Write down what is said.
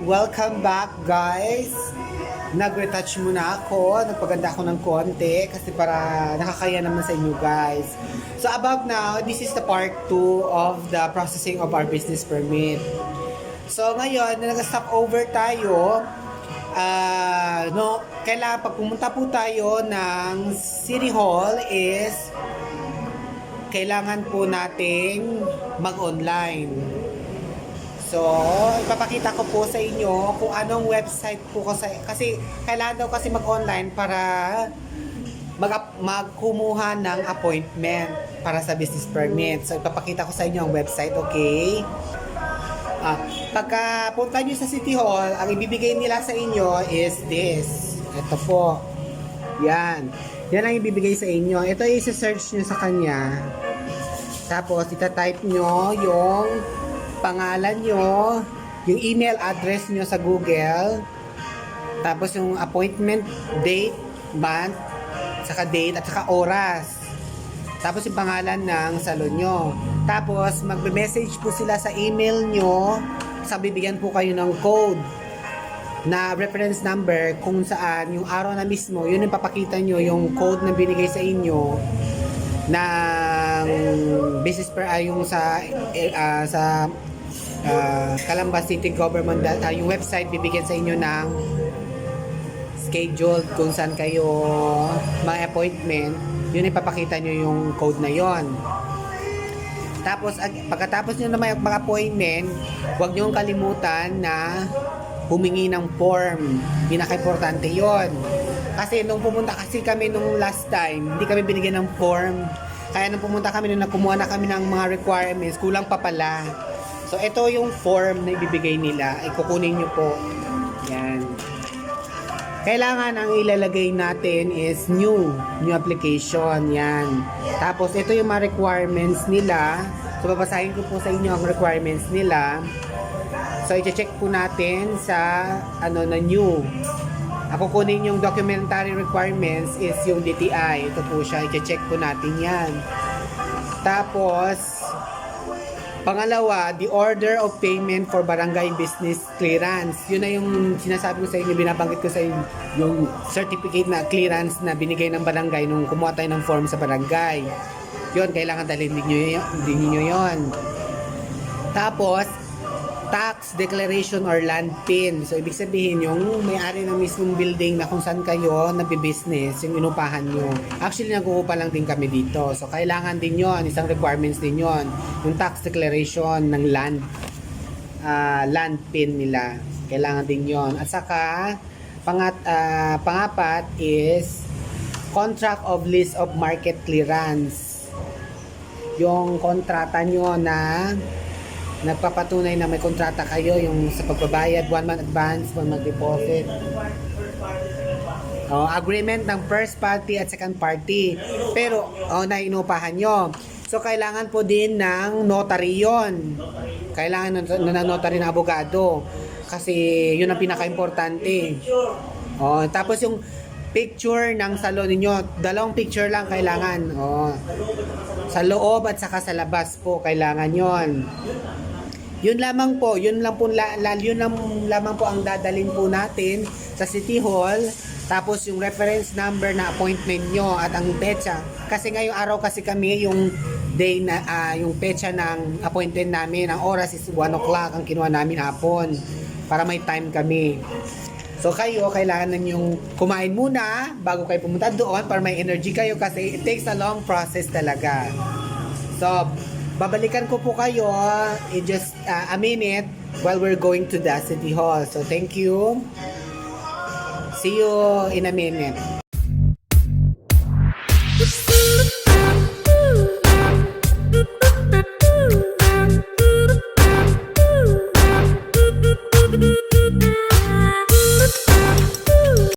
welcome back guys. Nag-retouch muna ako, nagpaganda ako ng konti kasi para nakakaya naman sa inyo guys. So above now, this is the part 2 of the processing of our business permit. So ngayon, nag-stop over tayo. Kailangan pag pumunta po tayo ng City Hall is kailangan po nating mag-online. So, ipapakita ko po sa inyo kung anong website po kasi kailangan daw kasi mag-online para magkumuha ng appointment para sa business permit. So, ipapakita ko sa inyo ang website, okay? Pagka punta nyo sa City Hall, ang ibibigay nila sa inyo is this. Ito po. Yan. Yan ang ibibigay sa inyo. Ito yung isa-search nyo sa kanya. Tapos, itatype nyo yung pangalan nyo, yung email address nyo sa Google, tapos yung appointment date, month, saka date, at saka oras. Tapos yung pangalan ng salon nyo. Tapos magbe-message po sila sa email nyo, sa bibigyan po kayo ng code na reference number kung saan yung araw na mismo, yun yung papakita nyo yung code na binigay sa inyo ng business yung sa Calamba City Government yung website bibigyan sa inyo ng schedule kung saan kayo may appointment, yun ipapakita nyo yung code na yon. Tapos pagkatapos nyo na may appointment, huwag nyo kalimutan na humingi ng form. Pinaka-importante yon. Kasi nung pumunta kasi kami nung last time, hindi kami binigyan ng form. Kaya nung pumunta kami, nung kumuha na kami ng mga requirements, kulang pa pala. So, ito yung form na ibibigay nila. Ay, kukunin nyo po. Yan. Kailangan ang ilalagay natin is new application. Yan. Tapos, ito yung mga requirements nila. So, babasahin ko po sa inyo ang requirements nila. So, i-check po natin sa na new. Ako kunin yung documentary requirements is yung DTI. Ito po siya. I-check po natin yan. Tapos, pangalawa, the order of payment for barangay business clearance. Yun na yung sinasabi ko sa inyo, binabanggit ko sa inyo, yung certificate na clearance na binigay ng barangay nung kumuha tayo ng form sa barangay. Yun, kailangan dalhin din nyo yun. Tapos, tax declaration or land PIN. So, ibig sabihin, yung may-ari ng mismong building na kung saan kayo nagbi-business, yung inupahan nyo. Actually, nag-uupa lang din kami dito. So, kailangan din yon, isang requirements din yon, yung tax declaration ng land PIN nila. Kailangan din yon. At saka, pangapat is contract of lease of market clearance. Yung kontrata nyo na nagpapatunay na may kontrata kayo, yung sa pagbabayad, 1 month advance, 1 month deposit. Agreement ng first party at second party. Pero, na inupahan nyo. So, kailangan po din ng notary yun. Kailangan ng notary na abogado. Kasi, yun ang pinaka-importante. Tapos yung picture ng salon ninyo, 2 picture lang kailangan. Sa loob at saka sa labas po, kailangan yon. Yun lamang po ang dadalhin po natin sa City Hall. Tapos yung reference number na appointment nyo at ang petsa. Kasi ngayong araw kasi kami yung day na yung petsa ng appointment namin, ang oras is 1 o'clock ang kinuha namin hapon para may time kami. So kayo, kailangan ninyong kumain muna bago kayo pumunta doon para may energy kayo kasi it takes a long process talaga. So, babalikan ko po kayo in just a minute while we're going to the City Hall. So, thank you. See you in a minute.